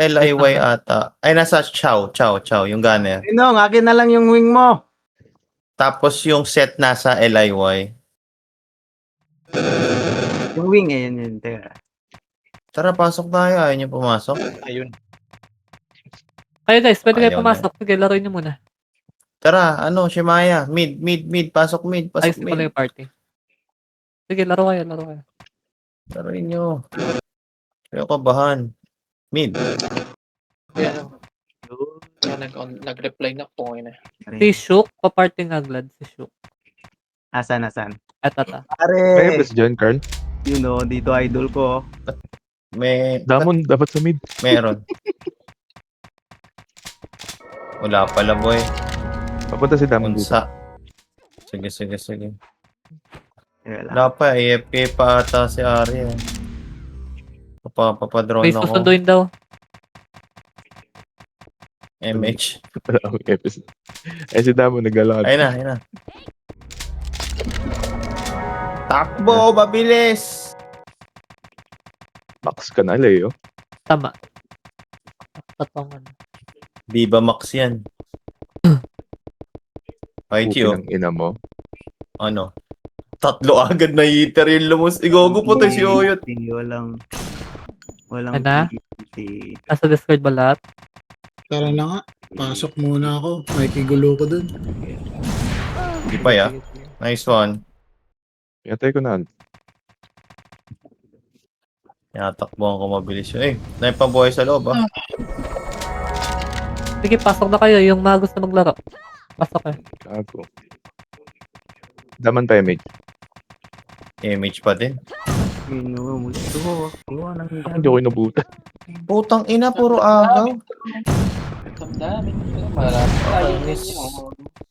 LIY ata. Ay, nasa Chow, yung gunner. Inong, akin na lang yung wing mo. Tapos yung set nasa LIY. Yung wing, yun. Teka. Tara, pasok tayo. Ayaw niyo pumasok. Ayun. Kayo guys, pwede kayo Ayaw pumasok. Sige, laruin nyo muna. Tara, Shemaya. Mid. Pasok mid. Pasok Ayos ko lang mid. yung party. Sige, laro kayo. Taruin nyo. Kayo kabahan. Mid. Yan. Nag-reply na po ngayon. Si Shook, pa-party nga glad. Si Shook. Asan? Eto. Kaya Pare, ba si John Carl? you know, dito idol ko. May... Damon, dapat sa mid. Meron. Wala pala, boy. Papunta si Damon dito. Unsa. Sige. Teka lang. Wala pa. AFK pa ata si Ari. Papadrone May ako. susunduin daw. MH. Wala akong episode. Eh si Damon naglalakad. Ayun na. Takbo, mabilis! Max ka na, Leo. Tama. Tatongan. Viva Max yan. Fight Puki you. ng ina mo. Ano? Tatlo agad na hitter yung lumus. Igogo po tayo si Oyot. Walang Ano? PT. Nasa Discord ba lahat? Tara na nga. Pasok muna ako. May kigulo ko dun. Di pa ya. Nice one. Yatay ko na. Tinatakbuhan ko mabilis yun. Naipabuhay sa loob ah. Sige, pasok na kayo. Yung mga gusto maglaro. Pasok kayo. Gago. Daman tayo, mate. MH pa din. Gusto ko. Hindi ko inabutan. Putang ina, puro agaw. Ang dami. Marami.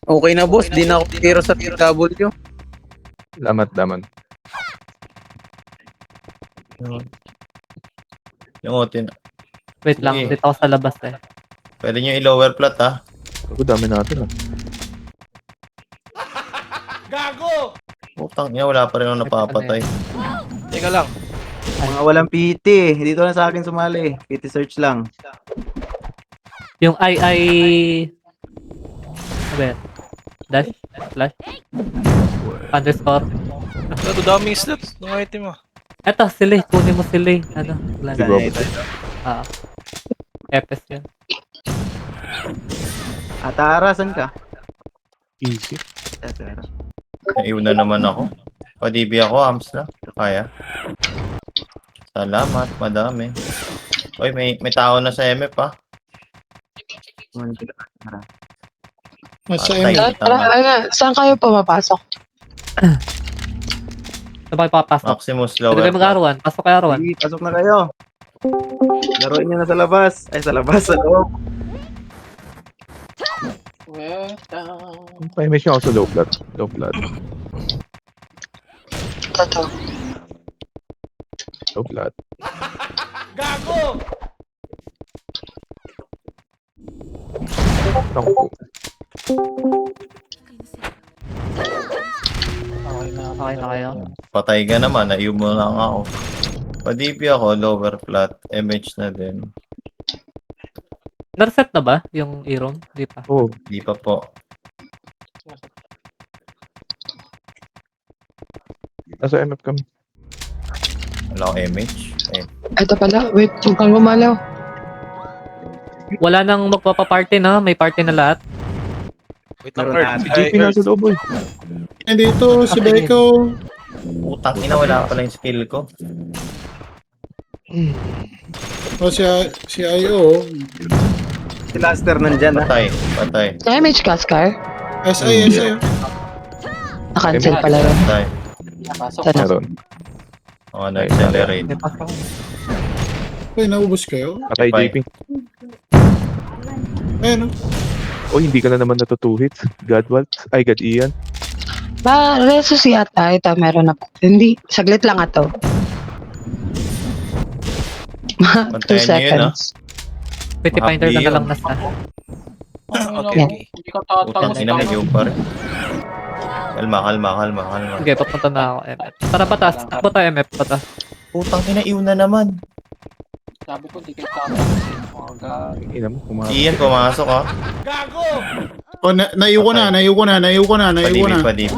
Okay na boss, di na ako tiro sa PW. Salamat, Daman. Yung otin. Wait lang. Sige. Dito ako sa labas eh. Pwede nyo i-lower flat ah. Ako dami natin ah. Putang ina, wala pa rin ako napapatay. Teka lang. Mga walang PT. Dito na sa akin sumali. PT search lang. Yung Sabi. Dash. Flash. Underscore. Ito daming slots ng item mo. Eto, sila. Kunin mo sila. Ano? Glad. Sige. Ito. Ah. Epes yun. Atara, saan ka? Easy. Atara. Naiuna naman ako. Pa-DB ako, AMS na. Kaya. Salamat, madami. Uy, may tao na sa MF ah. Nasa Patay. ML. Saan kayo pumapasok? Saan ba kayo papasok? Maximus Pwede lower kayo mag-arawan. Pasok kayo arawan. Sige, pasok na kayo. Laruin nyo na sa labas. Ay, sa labas, sa loob. May mission ako sa low flat. Low flat. Totoo. Low flat. Gago! Ako po. Okay na kayo. Patay ka naman, naiyo mo lang ako. Pa-DB ako, lower flat. MH na din. Nareset na ba yung Iron? Di pa. Oh, Di pa po. nasa MF kami. Wala akong MH. Eh, Ito pala, wait, huwag kang gumalaw. Wala nang magpapaparty na. May party na lahat. Wait lang, Meron Kurt. na. Si JP nasa loob eh. Nandito, si Okay. Beko. putang ina, wala pala yung skill ko. O si IO. Si Laster nandyan ha. Patay. Damage ka, Scar? SI. Nakancel pala yun. Patay. Pasok. Sana. Meron. Na-accelerate. May pasok. Uy, naubos kayo? Patay Bye. JP. Ayun, Oh, hindi ka na naman natutuhit. Godwalt. Ay, God Ian. Ba, resus yata. Ito, meron na po. Hindi, saglit lang ato. 2 Pantayan nyo yun, seconds. Pretty finder na lang nasa. Okay. Hindi ka Putang ina, mag-iw pa rin. Kalma. Sige, papunta na ako MF. Tara patas. Takbo tayo MF patas. Putang ina, iw na naman. Sabi ko, di kayo tatanggapin. Mga gagi. Ina mo, pumasok. Ian, pumasok ha. Oh, naiyo ko na, naiyo ko na, naiyo ko na, naiyo ko na. Padibi.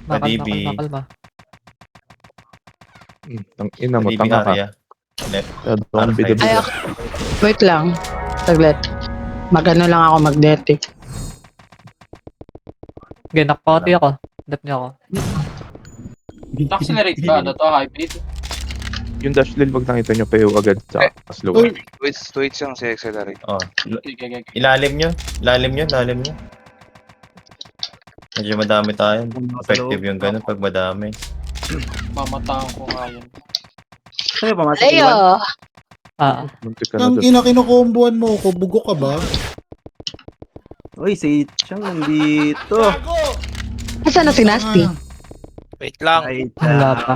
Padibi. Makalma. Tang ina mo, Padibi tanga ka. area. Left. Don't be the Ay, wait lang. Saglit. Magano lang ako magnetic. Okay, nakapati ako. Dap niya ako. Accelerate ba? Ano to? Hybrid? Yung dash lil, wag nakita nyo, payo agad sa slow. Uy. Wait yung si Accelerate. Oh. Sige. Ilalim nyo. Ilalim nyo. Medyo madami tayo. Effective yung ganun pag madami. Mamataan ko nga yun. Sa'yo, pumasok Leo! Iwan. Muntik ka na Ang doon. ina, kinukomboan mo ko. Bugo ka ba? Uy, si Chang nandito. Asan na si Nasty? Wait lang. Ay, Wala pa.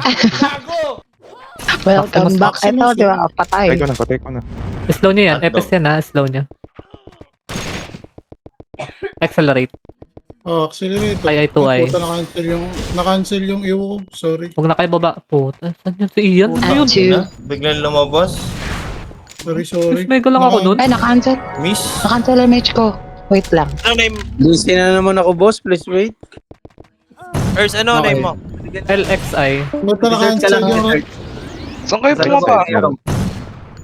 Welcome back. Ito, di ba? Patay. Patay ko na. Slow niya yan. Tatlo. FS yan ha. Slow niya. Accelerate. Oh, accelerate. Ay, Puta, na-cancel yung iwo ko. Sorry. Huwag na kayo baba. Puta. Saan yun si Ian? Ah, Ayun. two. Biglang lumabas. Sorry. May ko lang ako nun. Ay, nakancel. Miss. Nakancel ang match ko. Wait lang. Busy na naman ako, boss. Please wait. Ers, ano Okay. name mo? LXI. Ba't na na-cancel yung Saan kayo Saan pumapa? kayo?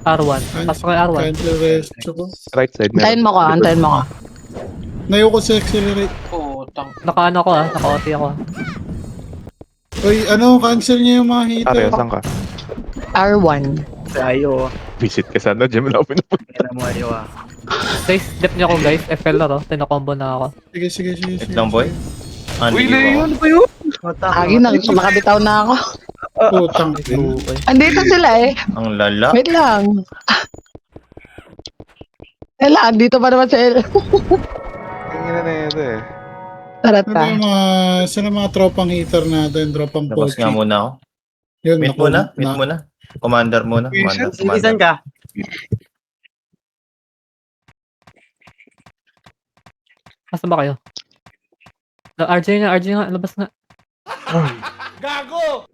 R1. Pasok kayo R1. cancel resto ko? Right side. Antayin mo ko, antayin mo ko. Naiyo ko sa accelerate. Putang. Naka-ano ako ha. Naka-OT ako. Uy, cancel niya yung mga Are, hitter. saan ka? R1. Ayo. Visit ka sana, Gem na ako pinupunta. Kailan mo ayo ah. Guys, dep niyo ako guys. FL na to. Tinakombo na ako. Sige. Wait lang, boy. Uy, Andi Leo, ko. ano ba yun? Agi, nakabitaw na ako. Putang. Andito sila eh. Ang lala. Wait lang. Ela, andito pa naman sa El. Tingin na ito eh. Ano Tarata. yung saan ang mga tropang hitter natin? Tropang Labas pochi. nga muna ako. Yun, Meet muna. Commander muna. Commander. Saan ka? Asa ba kayo? RJ nga. Labas nga. Gago!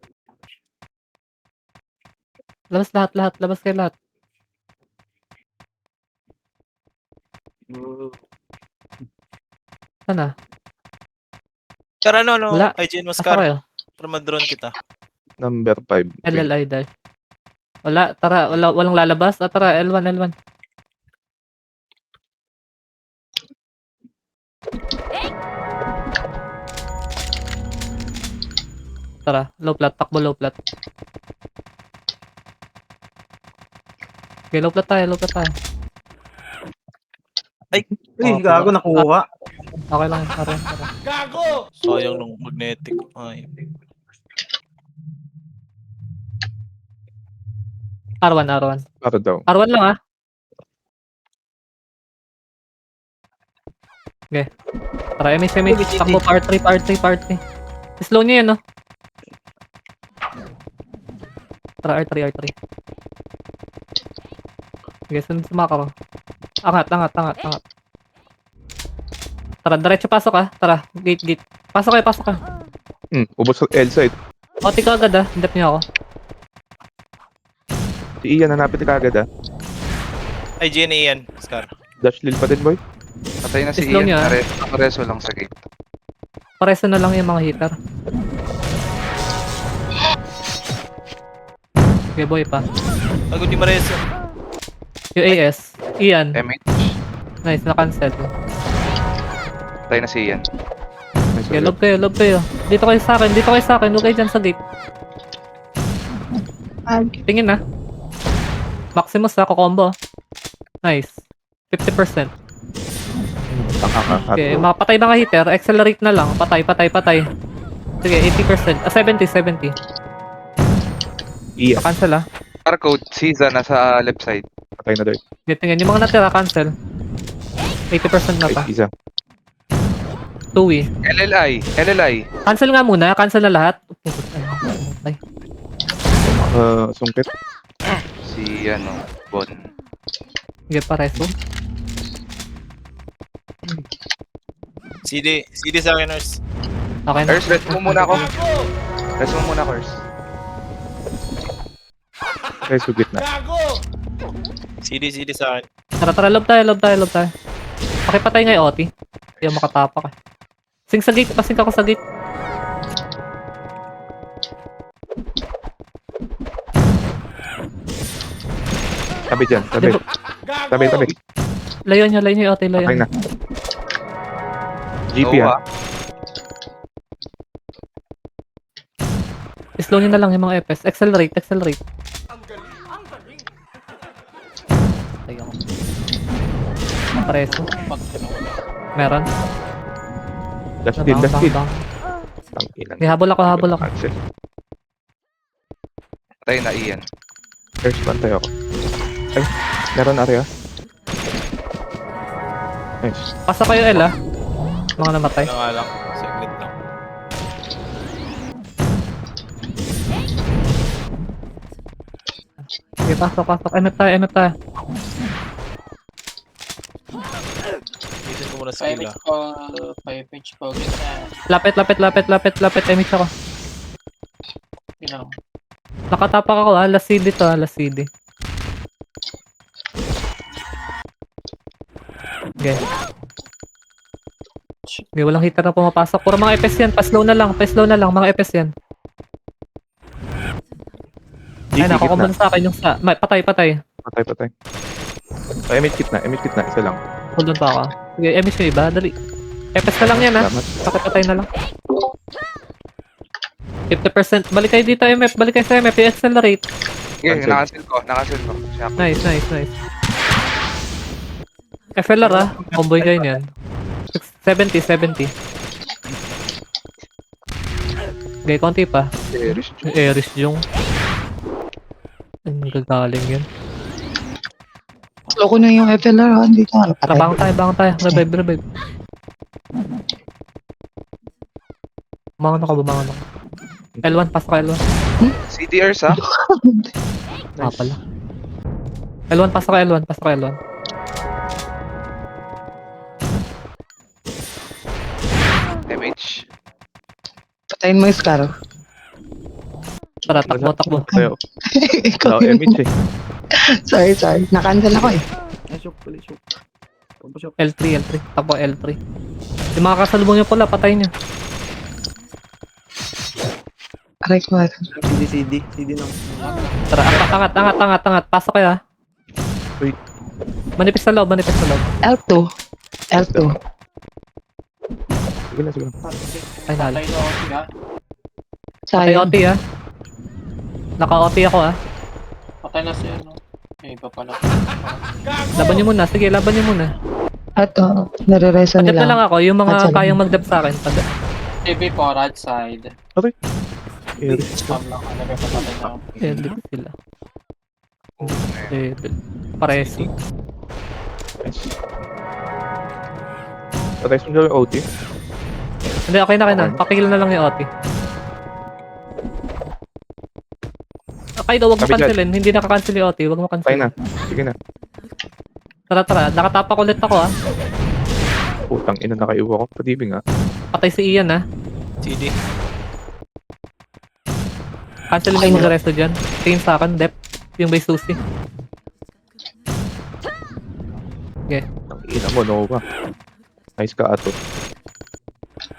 Labas lahat. Labas kayo lahat. Sana. Tara no. Wala. IGN Asa Mascar. kayo? Para mag-drone kita. Number 5. LLI dash. Wala. Tara. Walang lalabas. Tara. L1. Tara. Low plat. Takbo low plat. Okay, low plat tayo. Uy, gago nakuha. Okay lang. Tara. Sayang nung magnetic. Ay. R1. Para daw. R1 lang ah. Okay. Tara, MH. Takbo part 3. Slow niya yan, no? Tara, R3. Okay, sumaka ko. Angat. Tara, diretso pasok ah. Tara, gate. Pasok ka. Ubos sa L side. Oti ka agad ah. Hindap niya ako. Si Ian, hanapin ka agad ah. IGN Ian Mascar. Dash lil pa din, boy. Patay na si Slow Ian. niya. Nakareso lang sa gate. Pareso na lang yung mga hitter. Okay, boy pa. Pagod di Mareso. UAS. Ian. MH. Nice, na-cancel. Patay na si Ian. Okay, love kayo. Dito kayo sa akin. Huwag kayo dyan sa gate. Tingin na. Maximus na, kukombo. Nice. 50%. Tanga ka. Okay, mapatay mga hitter. Accelerate na lang. Patay. Sige, 80%. 70. Ian, Cancel ah. Barcode, Caesar nasa left side. patay na daw. Okay, tingnan. Yung mga natira, cancel. 80% na pa. Ay, isa. 2 LLI. Cancel nga muna. Cancel na lahat. Okay. Sungkit. Si Bon. Sige, pareso. CD sa akin, Ers. Okay na. Ers, rest mo muna ako. Ay, sugit na. CD sa akin. Tara, loob tayo. Pakipatay nga yung OT. Hindi ako makatapak eh. Sing sa gate, pasing ako sa gate. Tabi dyan, tabi. Di ba- Tabi. Layo nyo yung OT, layo. Okay na. GP ah. Slow nyo na lang yung mga FS. Accelerate. Tayo ako. Pareso. Meron. Last kill. Bang. Tangkilan. Okay, habol ako. Cancel. Tayo na Ian. First one tayo ako. Ay, meron area. Nice. Pasa kayo, El, ah. Mga namatay. Ito nga lang. Saglit lang. Okay, pasok. MF tayo. Bitin ko muna skill ah. Lapit. Image ako. Nakatapak ako, ah. Last CD to, last CD. Okay. Okay, walang hitter na pumapasok. Puro mga FS yan. Pa-slow na lang. Mga FS yan. Ay, GP nakukumbon sa akin yung sa... Patay. Patay. Ay, image kit na. Isa lang. Hold on pa ako. Sige, MS yung iba. Dali. FS na lang yan, ha. Salamat. Patay na lang. 50%. Balik kayo dito, MF. Balik kayo sa MF. I-accelerate. Okay, Cancel. nakancel ko. Siya. Nice. FLR, ha. Comboy kayo niyan. 70. Okay, konti pa. Serious. Eris yung... Ang gagaling yun. Loko na yung FLR, ha? Hindi ka. Bangon tayo. Revive. Bumangon ako. L1, pasok ka L1. CDR sa? Ah, pala. L1, pasok ka L1. MH. Patayin mo yung Scar. Tara, takbo. Tayo. Ikaw Wala yun. image eh. Sorry. Nakancel ako eh. Ay, shock. L3. Takbo L3. Yung mga kasalubong nyo pala, patay nyo. Aray ko. CD lang. Tara, angat. Pasok kayo, ha. Wait. Manipis sa loob. L2. Sige na. Ay, nala. Patay Sayang. OT, ha. Naka-OT ako, ha. Laban nyo muna. Sige, laban nyo muna. Ato, nare-resa Padap na lang nila. ako. Yung mga Padap. kayang mag-dap sa akin. Padap. Iris. Hindi ko sila. Level. Paresi. Nice. Patay mo yung OT. Hindi, okay na. Pakigil na lang yung OT. Okay daw, wag mo Sabi dyan. cancelin. Hindi nakakancel yung OT. Wag mo Patay cancelin. na. Sige na. Tara. Nakatapak ulit ako, ha. Putang ina, nakaiwa ko. Padibing ah. Patay si Ian, ha. CD. Cancelin lang yung resto dyan. Tingin sa akin, dep. Yung base Susi. Okay. Ang ina mo, Nova. Nice ka ato.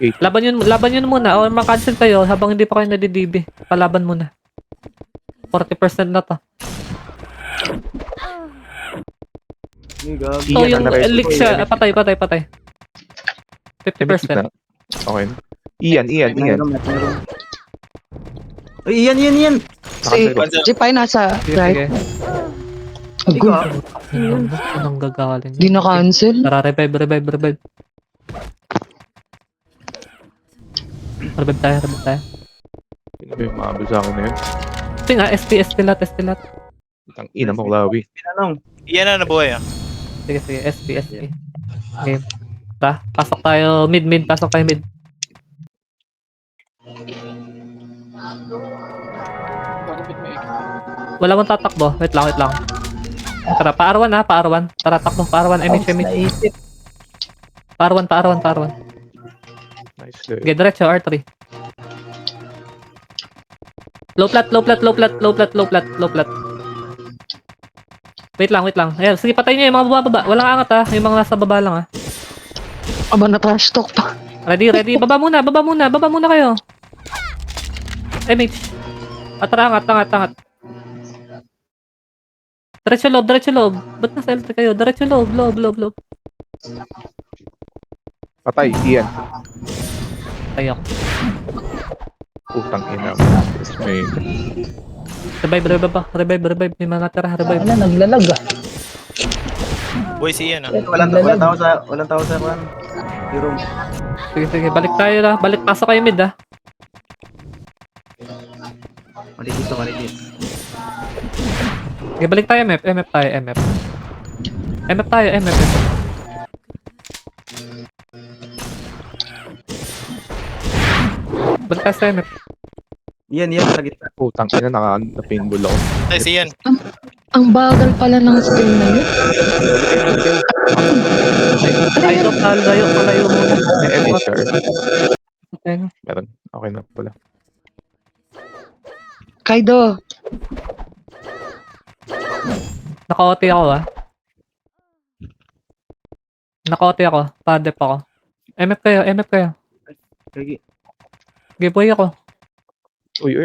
8. Laban yun muna. O makancel kayo habang hindi pa kayo nadidibi. Palaban muna. 40% na to. So yung leak siya. Patay. 50%. Okay. Ian. Meron. Ay, yan. Si Jipay nasa right. Sige. Agul. Anong gagaling? Di na-cancel. Tara, revive. Revive tayo. Sino ba yung maabot sa akin na yun? Ito nga, SP lat. Ang ina mo, Lawi. Iyan na nabuhay ah. Sige, SP. Game. Tara, pasok tayo mid. Wala mong tatakbo. Wait lang. Tara, pa-R1 ha, pa-R1. Tara, takbo, pa-R1, MH. Pa-R1. Nice. Okay, diretso, R3. Low plat. Wait lang. Ayan, sige, patay niyo yung mga baba. Walang angat ha. Yung mga nasa baba lang ha. Aba, na-trash talk pa. Ready. Baba muna kayo. MH. Angat. Diretso loob. Ba't nasa LT kayo? Diretso loob. Patay, Ian. Tayo ako. Putang ina. May Revive. May mga natira, revive. Wala, naglalag ah. Boy, si Ian ah. Walang tao sa kan. Yung room. Sige, balik tayo na. Pasok kayo mid ha. Maligis. Sige, balik tayo, MF tayo. Balik tayo sa MF. Yan, sa gitna. putang ina, naka-painball ako. Ay, si Ian. Ang bagal pala ng skill na yun. Ay, layo muna. May editor. Okay. Meron. Okay na pala. Kaido, Naka-OT ako Naka-OT ako. Padep ako. MF kayo. Kagi. Giveaway ako. Uy.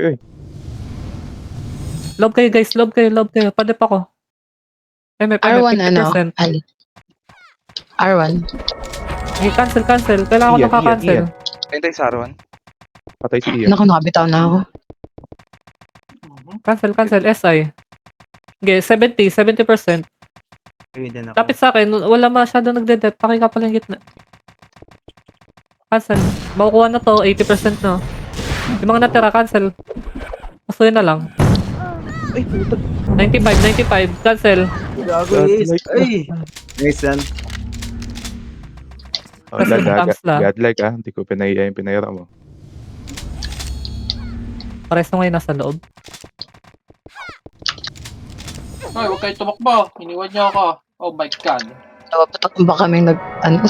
Love kayo guys, love kayo. Padep ako. MF, R1 ano? 50%. Ali. R1. Okay, cancel. Kailangan ko Ian, naka-cancel. Ian. Hintay sa Arwan. Patay si Ian. Naku, nakabitaw na ako. Cancel. SI. Okay, 70%. Kagi din ako. Lapit sa akin, wala masyado nagde-dep. Pakika pala yung gitna. Cancel. Makukuha na to, 80% no. Yung mga natira, cancel. Pasuyin na lang. Ay, puta. 95, cancel. Gago is. Ay. Nice yan. Kasi thumbs lang. Godlike ah. Hindi ko pinaya yung pinayara mo. Pares na ngayon nasa loob. Ay, huwag kayo tumakbo. Iniwan niyo ako. Oh my God. Dapat ba kami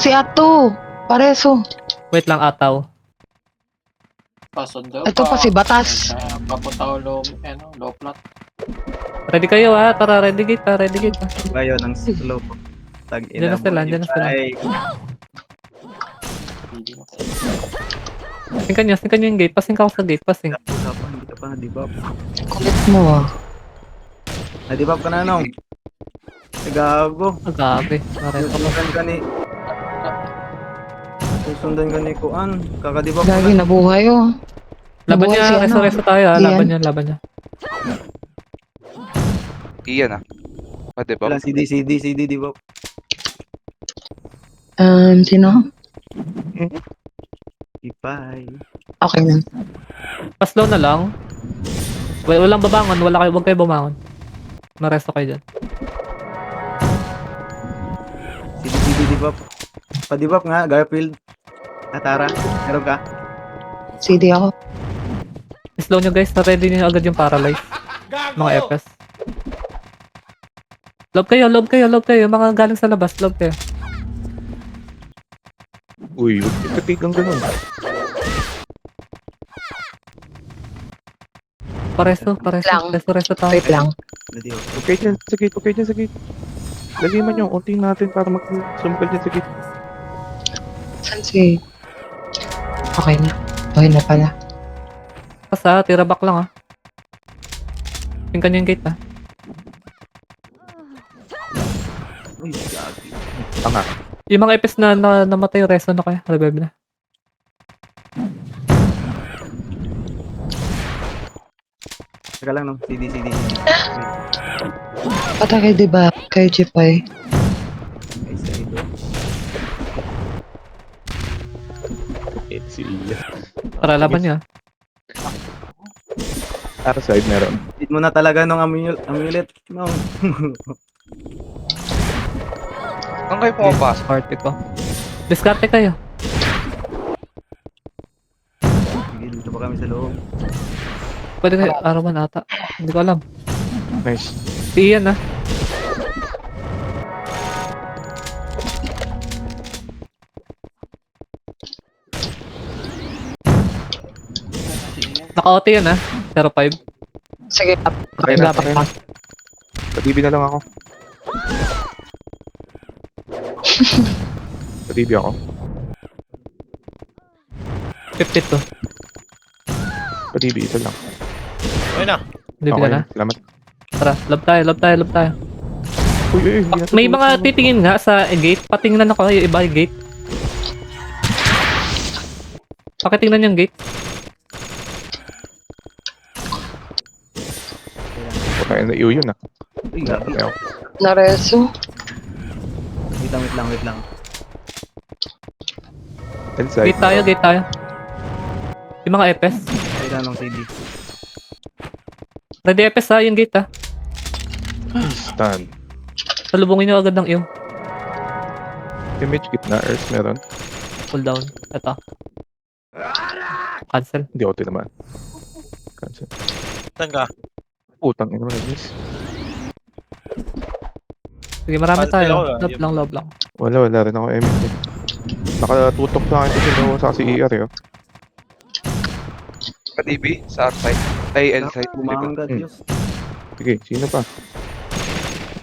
si Ato, pareso. Wait lang, ataw. Pasundo Ito pa si Batas. Papunta ko low plot. Ready kayo tara, ready gate ha. Bayo ng slow. Tag ina. Diyan na sila. Ay. Singkan nyo yung gate. Pasing ka ako sa gate, pasing. Hindi ka pa na-debuff. Kulit mo ah. Na-debuff ka na, nong. Gago. Grabe. Susundan ka ni Kuan. Kaka-debuff Lagi nabuhay oh. Laban Nabuhay niya, si reso tayo ha. Ian. Laban niya. Iyan ah. Pwede ba? Wala, CD, debuff. Sino? Ipay. Okay na. Paslow na lang. Walang babangon. Huwag kayo bumangon. Maresto kayo dyan. CD, debuff. Pa-debuff nga, Garfield. Natara. Meron ka. CD ako. Slow nyo guys. Ready nyo agad yung paralyze. Mga FS. Love kayo. Mga galing sa labas. Love kayo. Uy, katig ang ganun. Pareso tayo. Wait lang. Na-debuff. Okay dyan sa gate. Laliman yung unting natin para mag-suмкal dyan sa gate. Saan si... Okay na. Okay na pala. Pas tira back lang Tingkan nyo yung gate Uy, gago. Tanga. Yung mga FS na namatay, resto na kayo. Revive na. Teka lang, no. CD. Pata kayo diba? Kayo Chipay. Ay, sa ito. Si Ian. Para laban niya. Para side meron. Hit mo na talaga nung amulet. No. Saan kayo pumapasok? Party ko. Diskarte kayo. Sige, dito pa kami sa loob. Pwede kayo. Arawan ata. Hindi ko alam. Nice. Si Ian Naka-OT yan 05. Sige, Okay na. dapat pa. Sa TV na lang ako. Sa TV ako. 52. Sa TV, isa lang. Okay na. Hindi Okay, na. salamat. Tara, love tayo, love tayo, love tayo. Uy, hindi na May mga titingin nga sa gate. Patingnan ako yung iba yung gate. Pakitingnan yung gate. Patay na iyo yun ah. Uy, gabi. Ayaw. Nareso. Wait lang. Inside. Gate tayo, gate tayo. Yung mga EPS. Kailan ng CD. Ready EPS ha, yung gate ha. Stand. Salubungin nyo agad ng iyo. Image gitna, Earth meron. Pull down. Ito. Cancel. Hindi ako tinamaan. Cancel. Saan ka? Putang ina naman guys. Sige, marami Cancel ako, tayo. ah. Love lang. Wala rin ako MX eh. Nakatutok sa akin kasi no, sa si ER eh. Oh. Sa TV, sa outside. Ay, inside. Bumangga, Diyos. Sige, sino pa?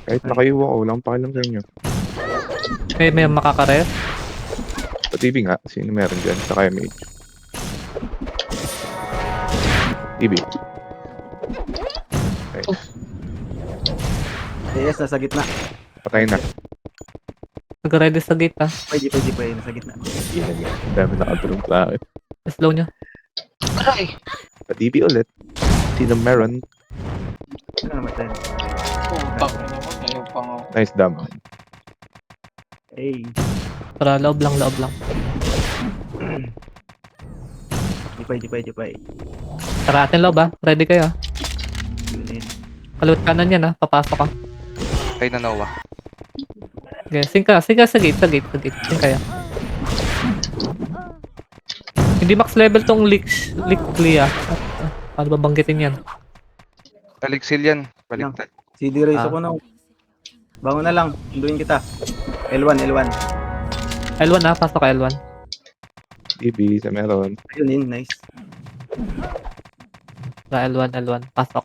Kahit nakaiwa ko, walang pakialam sa inyo. May makakares. Sa TV nga, sino meron dyan? Sa MH. TV. Nice. Yes, nasa gitna. Patay na. Nag-ready sa gate ha. Pwede, nasa gitna. Ang dami nakadrone sa akin. Slow nyo. Aray. Sa TV ulit. Sino meron? Ano naman tayo? Putak na naman. Ayaw pa nga. Nice dam. Hey. Tara, loob lang. Jipay. Tara, atin loob ha. Ready kayo ha. Yun. Kaliwat kanan yan ha. Papasok ka. Kay na Noah. Okay, sing ka sa gate. Sing kayo. Hindi max level tong leak Clea. Paano ba banggitin yan? Taligsil yan. Baliktad. CD race Ah. ako na. Bangon na lang. Hinduin kita. L1. L1 ha, pasok ka L1. TV, sa meron. Ayun, nice. Sa L1, pasok.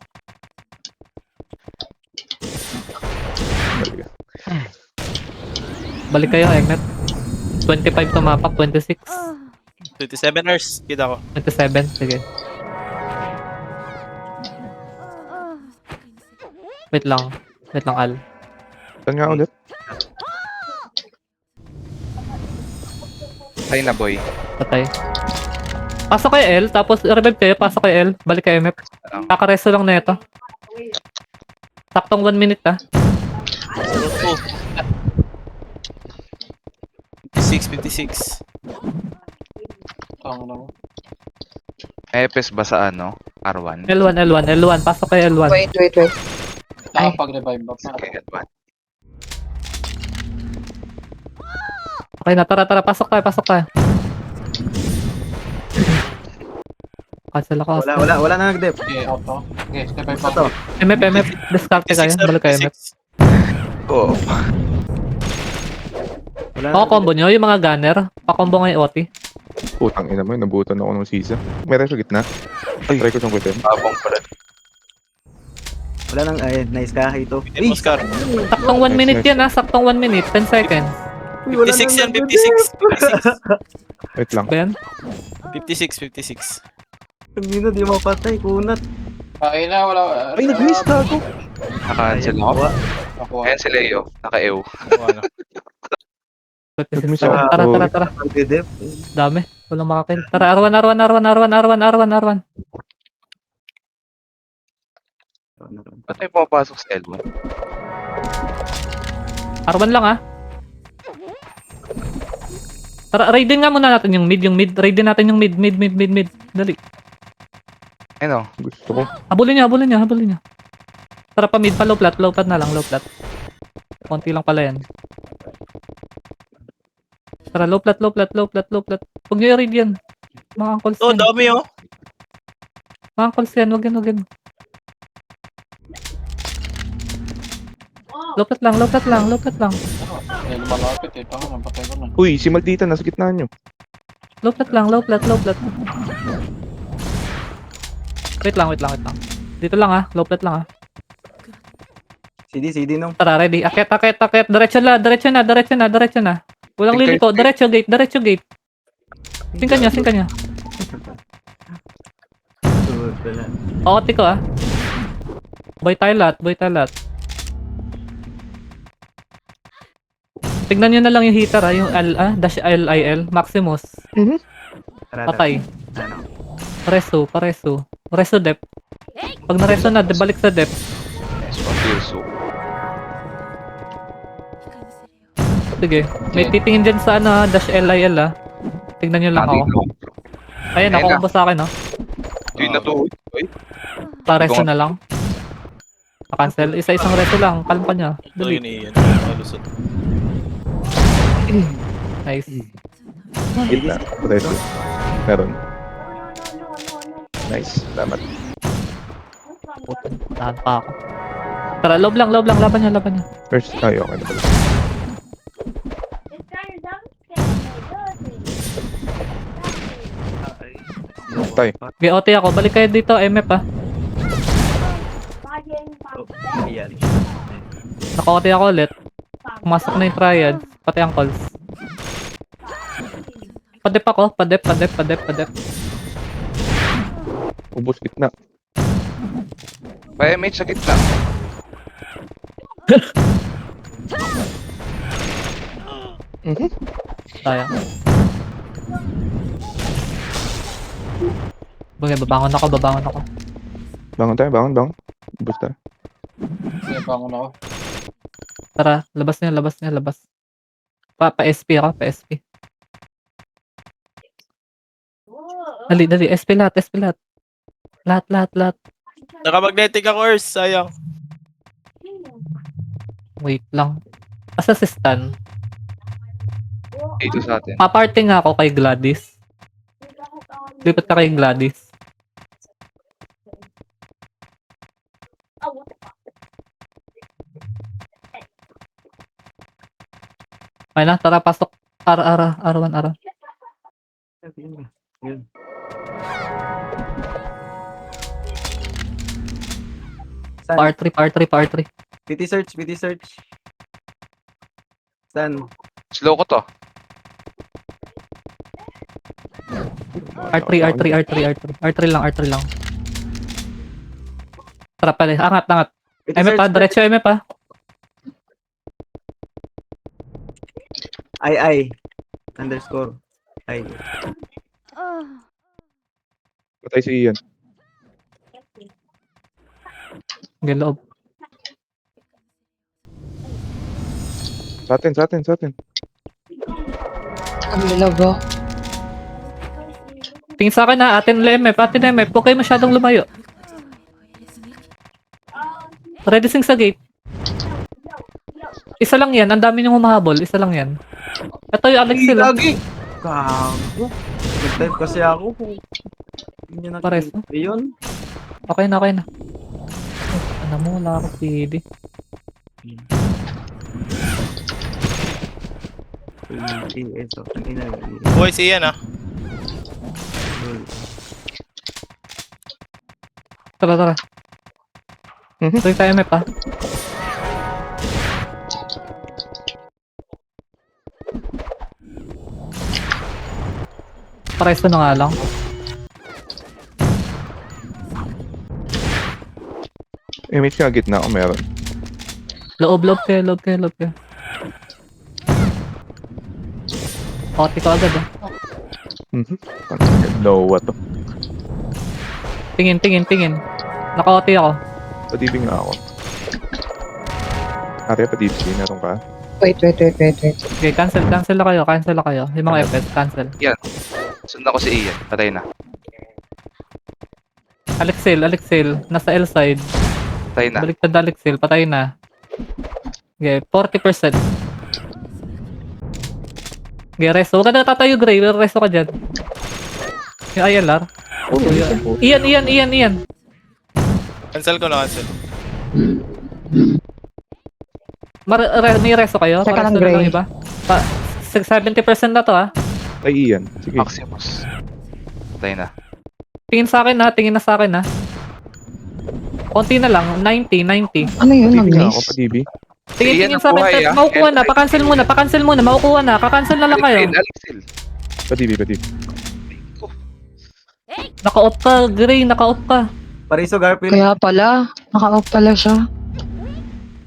Balik kayo, Egnet. 25 tumapak, 26. 27 hours. Kita ko. 27, sige. Wait lang, Al. Saan nga ulit? Ay na boy. Patay. Pasok kay L, tapos revive kayo, pasok kay L, balik kay MF. Kakareso lang na ito. Saktong 1 minute ha. 56. Tanga na mo. Epes ba sa ano? R1? L1, pasok kay L1. Wait. Ay. Nakapag-revive ba pa? Okay, L1. Okay na, tara, pasok tayo. Cancel ako. Wala na nag-dep. Okay, out to. Okay, step by Ito. MF, discarte kayo, balik kay MF. Oo. Wala na. Pako-combo nyo, yung mga gunner, pakombo nga yung OT. Putang ina mo, nabutan ako ng sisa. Meron sa gitna. Ay, try ko siyang kutin. Abang pala. Wala nang, ay, nice ka, Hito. Bitin mo, Scar. Saktong 1 minute yan ha, saktong 1 minute, 10 seconds. 56 yan, 56. Wait lang. Ba yan? 56. Mino, di mapatay, kunat. Ay na, wala. Ay, nag-miss na ako. Naka-cancel ako. Nakuha. Ayan si Leo. Naka-ew. Nag-miss ako. Tara. Nag-dep. Dami. Walang makakill. Tara, R1. Ba't may pumapasok sa L1? R1 lang ha. Tara, raidin nga muna natin yung mid. Raidin natin yung mid. Dali. Ano? Gusto ko. Habulin niya. Tara pa mid, pa low plat na lang, low plat. Konti lang pala yan. Tara, low plat. Huwag niyo i-raid yan. Mga uncles Oh, yan. dami oh. Mga uncles yan, huwag yan. Low plat lang. Ay, lumalapit eh. Tanga, napatay ko na. Uy, si Maldita nasa gitna nyo. Low plat lang. Wait lang. Dito lang ha, low plat lang ha. CD nung. Tara, ready. Akit. Diretso na. Walang Think liliko. Diretso gate. Singkan niya. Sunod pala. Okti ko ah. Boy tayo lahat. Tignan nyo na lang yung heater ah, yung dash LIL, Maximus. Tara. Patay. Ano? Reso dep. Pag na-reso na, balik sa dep. Nice one, Tirso. Sige, may titingin dyan sa dash LIL ah. Tignan nyo lang ako. Ayan, Ayun na. nakukuha sa akin oh. Yun na to. Uy. Pa-reso na lang. Pa-cancel. Isa-isang reso lang. Kalm ka niya. Ito Dali. yun eh. Malusot. Nice. Gitna. Reso. Meron. Nice. Salamat. Tahan pa ako. Tara, loob lang. Laban niya. First, okay na pala. Tay. GOT ako. Balik kayo dito, MF ah. Ayan. Naka-OT ako ulit. Pumasok na yung triad. Pati ang calls. Padep ako. Padep. Ubus gitna. Pa-MH sa gitna. Sayang. Bagay, babangon ako. Bangon tayo, bangon. Ubus tayo. Sige, bangon ako. Tara, labas niya. Pa-SP ako, pa-SP. Dali, SP lahat. Lahat. Naka-magnetic ako, Urs. Sayang. Wait lang. Asa si Stan? Dito sa atin. Paparty nga ako kay Gladys. Lipat ka kay Gladys. Okay na, tara, pasok. R1. Yun. R3. PT search. Saan? Slow ko to. R3 lang. Tara pala, angat. PT MF pa, diretso MF pa. I. Underscore. I. Patay si Ian. Loob. Sa atin. Ang lilo, bro. Tingin sa akin na, atin MF. Huwag kayo masyadong lumayo. Ready sing sa gate. Isa lang yan, ang dami niyong humahabol. Isa lang yan. Ito yung Alex sila. Lagi! Gago. Nag-type kasi ako. Hindi niya Pares, nakikita yun. Okay na. Ano mo, wala ako PD. Ito. Tangina. Boy, si Ian ah. Tara. Tuloy tayo MF pa. Pares na nga lang. Image nga gitna o meron. Loob kayo. Oti ko agad ah. Lowa to. Tingin. Naka-OT ako. Patibing nga ako. Arya patibing, meron ka? Wait. Okay, cancel na kayo. Yung mga FS, cancel. Sundan ko si Ian. Patay na. Alexel, nasa L side. Patay na. Baliktad Alexel, patay na. Okay, 40%. Okay, resto. Huwag ka na tatayo, Gray. Resto ka dyan. Yung ILR. Ian. Cancel ko na. May resto kayo? Teka lang, Paresto na Gray. lang iba? 70% na to ah. Ay, Ian. Sige. Maximus. Patay na. Tingin na sa akin ha. Konti na lang, 90. Ano yun, Padibi nga ako, nag-miss? padibi. Tingin Iyan sa ang buhay, amin, ah. makukuha na, pa-cancel muna, makukuha na, kakancel na lang kayo. Alexil. Padibi. Naka-off ka, Gray, naka-off ka. Pariso, Garfield. Kaya pala, naka-off pala siya.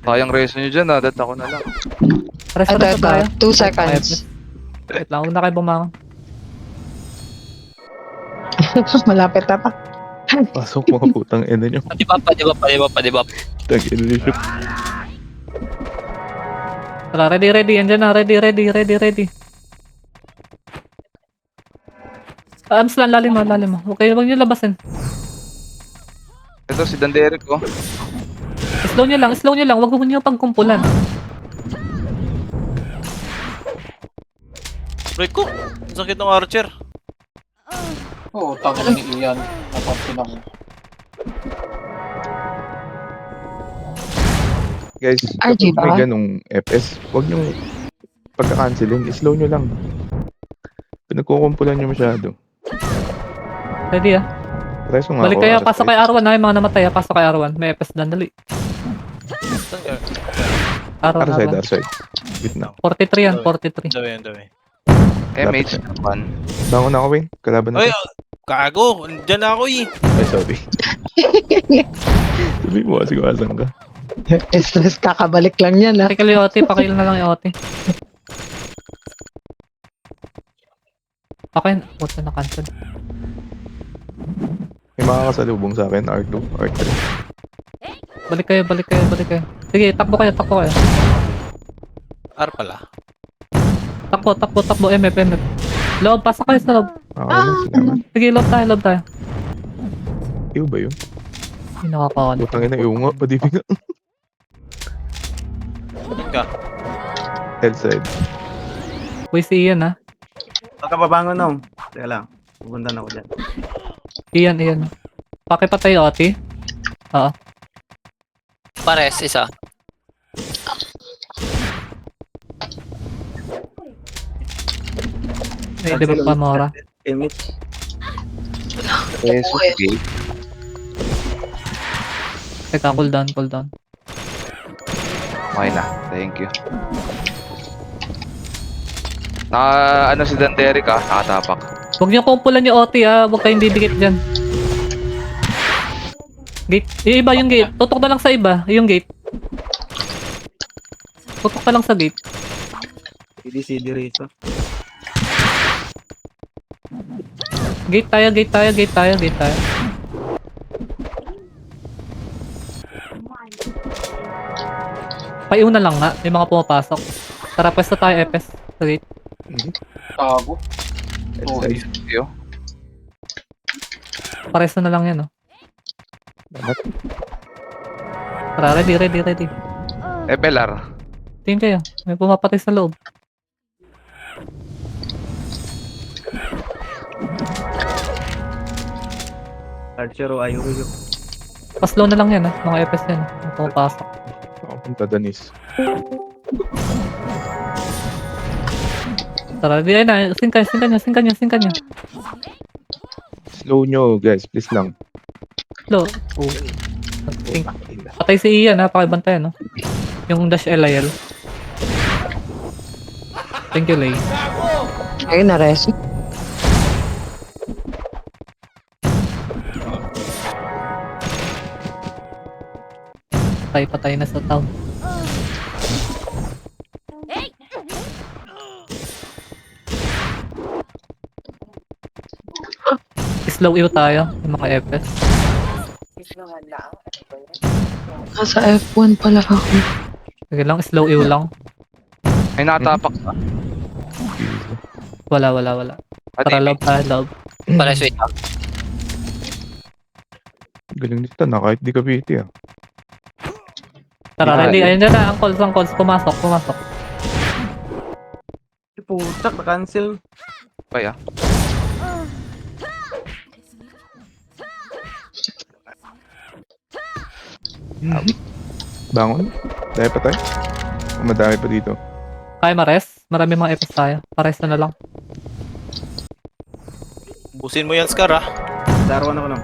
Sayang reso nyo dyan, dat ako na lang. Rest Ito, tayo. 2 seconds. Wait lang, huwag na kayo bumangon. Malapit na pa. Pasok mga putang ina nyo. Padibap. Tag ina nyo siya. Tara, ready, yan dyan na, ready. Arms lang, lalim mo. Okay, huwag nyo labasin. Ito si Danderic ko. Slow nyo lang, huwag nyo pagkumpulan. Break ko. Ang sakit ng Archer. Oo, tangin ni Ian. Napansin ako. Guys, RG kapag ba? may ganong FS, huwag nyo pagka-cancelin. Slow nyo lang. Pinagkukumpulan nyo masyado. Ready ah. Reso nga Balik ako, kayo, alas pasok kay R1 ha, yung mga namatay ha, pasok kay R1. May FS dan, dali. R1. R side. Gitna. 43 yan, 43. Dawin. MH naman. Bangon ako, Wayne. Kalaban Ay, natin. kago. Diyan na ako eh. Ay, sorry. Sabi mo, sigawasan ka. Stress kakabalik lang yan, ha? Pakil yung OT, pakil na lang yung OT. Okay, puta na cancel. May makakasalubong sa akin, R2, R3. Balik kayo. Sige, takbo kayo. R pala. Takbo, MF. Loob, pasok kayo sa loob. Okay lang, salamat. Sige, loob tayo. Iyo ba yun? Hindi nakakawan. Putang ina, iyo nga, padibi nga. Ka. Head side. Uy, si Ian ha. Huwag ka babangon, Nom. Teka lang. Pupunta na ako dyan. Ian. Pakipatay yung OT. Oo. Pares, isa. May debuff pa Mora. Image. Reso gate. Teka, cool down. Okay na. Thank you. Ano si Danderic nakatapak. Huwag niyo kumpulan yung OT ha. Huwag kayong didikit dyan. Gate. Yung iba yung gate. Tutok na lang sa iba. Yung gate. Tutok na lang sa gate. CD Rizzo. Gate tayo. Paiuna lang nga. May mga pumapasok. Tara, pwesto tayo, Epes. Sa gate. Tago. Head Oh, side. Yo. Pares na lang yan, oh. Lahat. Tara, ready. FLR. Tingin kayo. May pumapatay sa loob. Archer o Ayuyo. Paslow na lang yan, ah. Mga Epes yan. May pumapasok. Ako punta Danis. Tara, ready. Ayun na. Sing kanya. Slow nyo, guys. Please lang. Slow. Oh. Sing. Patay si Ian, ha. Pakibantayan, no? Yung dash LIL. Thank you, Lay. Ayun, na-res. Patay na sa town. Slow ew tayo, yung mga FS. Nasa F1 pala ako. Sige lang, slow ew lang. May nakatapak ka. Wala. Tara, love tayo, love. Pares, wait. Galing nito na kahit di ka PT ah. Tara, ready. Ayun dyan na, ang calls. Pumasok. Putak, na-cancel. Kaya. Bangon. Dahil pa tayo. O madami pa dito. Kaya ma-rest? Marami mga FS tayo. Pares na lang. Busin mo yan, Scar, Darwan ako, Nom.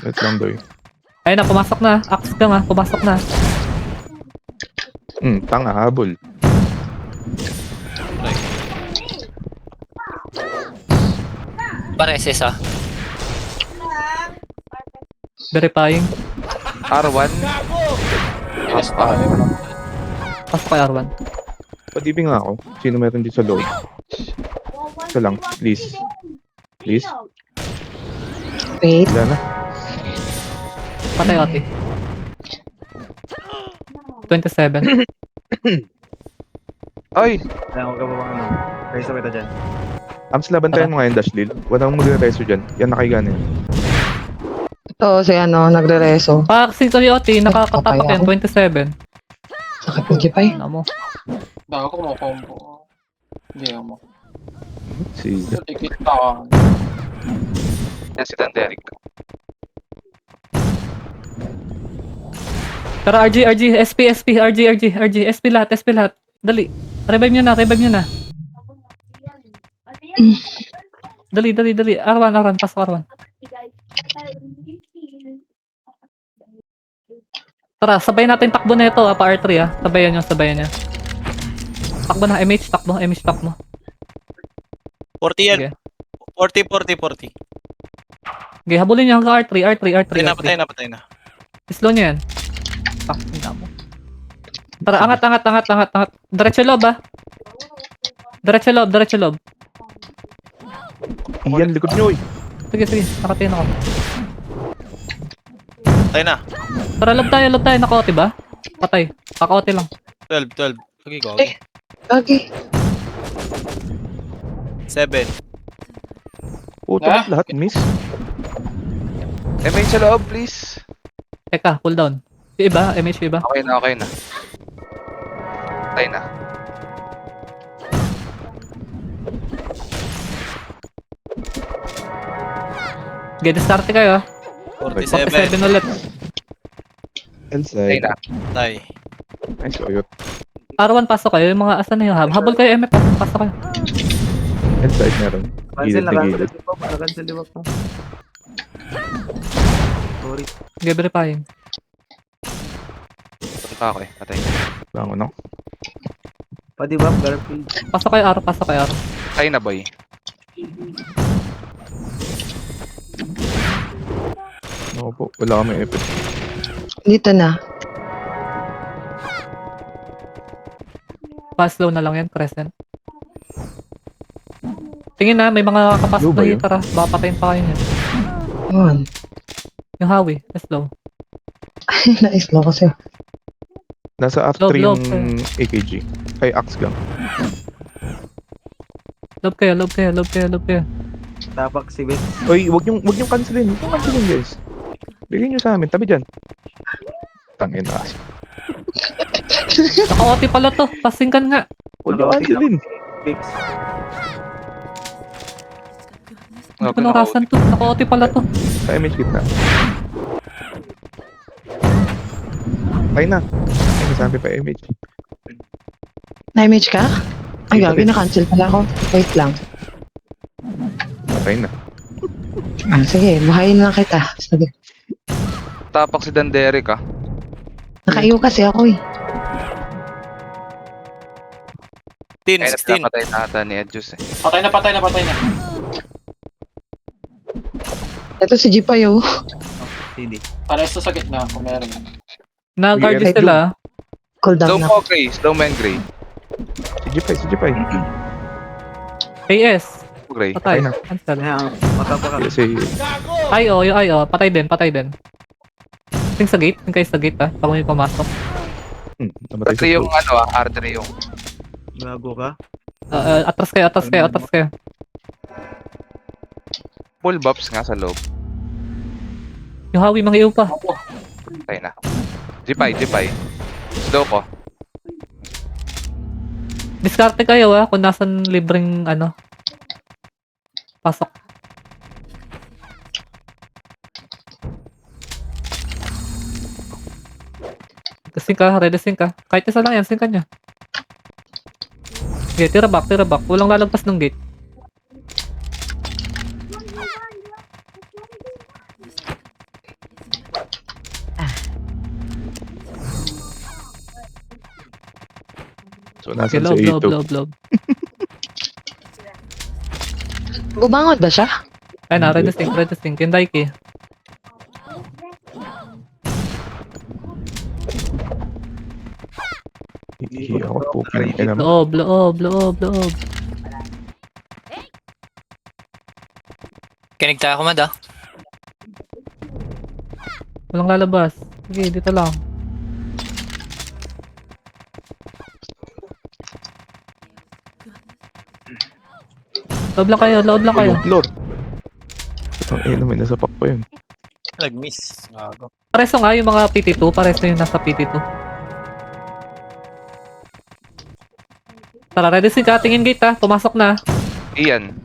Wait lang, Doy. Ayun na, pumasok na. Axe ka nga, pumasok na. Tanga, habol. Pareses ah. Verifying. R1. Pasok kay R1. Padibing nga ako. Sino meron dito sa loob? Ito lang, please. Please? Wait. Wala na. Patay ate. 27. Ay! Kaya huwag ka ba bang ano? Reso kita dyan. Ams, laban tayo mga Dashlil. Walang magre-reso dyan. Yan nakahiga na yan. Ito, si ano, nagre-reso. Paxing to ni Oti, nakakatapak yan, 27. Sakit ng jipay. Ano mo? Bago ko makombo. Hindi mo. Si... Tikit ka. Yan si Danderic. Tara, RG, SP, RG, SP lahat. Dali. Revive nyo na. Dali. R1, pasok R1. Tara, sabayan natin takbo na ito, pa R3 ah. Sabayan nyo. Takbo na, MH takbo. 40 yan. Sige. 40. Okay, habulin nyo hanggang R3. Patay na. Slow nyo yan. Hindi mo. Tara, angat. Diretso loob ah. Diretso loob. Iyan, likod nyo eh. Sige, nakatingin ako. Patay na. Tara, loob tayo. Naka-OT ba? Patay. Naka-OT lang. 12. Okay, go. Okay. 7. Puto lahat, miss. MH sa loob, please. Teka, cool down. Yung iba, MH yung iba. Okay na. Patay na. Okay, discard kayo ah. 47. 47 ulit. Patay Elside. na. Patay. Nice, oyot. R1 pasok kayo. Yung mga asan na yung habol kayo, MF. Pasok kayo. Elside meron. Cancel na, Gilid. cancel di ba po? Sorry. Okay, verifying. Punta ako eh. Patay na. Bango no? Padibap, Garfield. Pasok kayo, R. Patay na, boy. Ako po, wala kami epic. Dito na. Pass low na lang yan, Crescent. Tingin na, may mga kapasok Low ba na yun? hit, tara. Baka patayin pa kayo niyan. Yun. Yung Howie, let's low. Nice lang kasi. Nasa Lob, R3 lob, yung AKG. Ay, Axe gang. Lob kayo. Tapak si Bex. Oy, wag niyong cancelin. Huwag niyong cancelin, guys. Bigyan niyo sa amin. Tabi dyan. Tangin na. Naka-OT pala to. Pasingkan nga. Huwag niyong cancelin. Bex. Hindi ko narasan to. Naka-OT pala to. Sa MH kit na. Ay na. Ay, sabi pa MH. Na-image ka? Ay, gagi, na-cancel pala ako. Wait lang. Patay na. Sige, buhayin lang kita. Sige. Tapak si Danderic ah. Nakaiyo kasi ako eh. 16. Patay na ata ni Edjus eh. Patay na. Ito si Jipay oh. Hindi. Pares sa gitna kung meron. Na-guard Medyo- sila. Cool Slow down na. mo, Gray. Slow mo and Gray. Si Jipay. AS. Gray. Patay. Patay na. Cancel. Kaya, matapaka. Kasi, IO, yung IO. Patay din. Ting sa gate. Ting kayo sa gate ah. Pag may pumasok. namatay R3 yung ano ah. R3 yung. Gago ka. Atras kayo. Full buffs nga sa loob. Yung Howie, mga iyo pa. Patay na. Jipay. Slow ko. Diskarte kayo ah. Kung nasan libreng ano. Pasok. Ready sync ka. Kahit isa lang yan, sync ka nyo. Okay, tira back. Walang lalagpas ng gate. So, Okay, nasan si lob, A2? lob. Bumangon ba siya? Ay na, red stink. Yung Daiki. Hihi ako po. Pinang Loob. Kinig tayo kumad ah. Walang lalabas. Sige, dito lang. Loob lang kayo. Lord. Ang ina, may nasa pack pa yun. Nag-miss. Gago. Pareso nga yung mga PT2. Pareso yung nasa PT2. Tara, ready si ka. Tingin gate ha. Pumasok na. Iyan.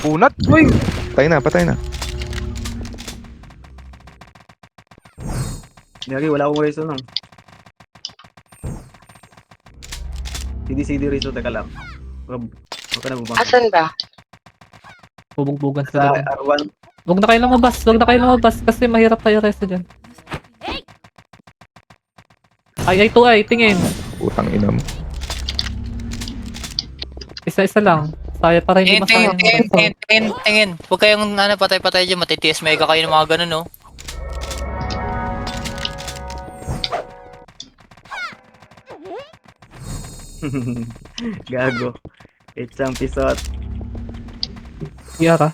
Punat. Uy! Patay na. Nari, wala akong reason no. CD reason, teka lang. Huwag ka na bumang. Asan ba? Bubugbugan Sa sila dun. R1. Huwag na kayo lumabas kasi mahirap tayo resto dyan. Ay, tingin. Putang ina mo. Isa lang. Saya para hindi masayang yung resto. Tingin. Huwag kayong patay-patay dyan. Matitiis mega kayo ng mga ganun, no? Gago. Isang pisot. AR.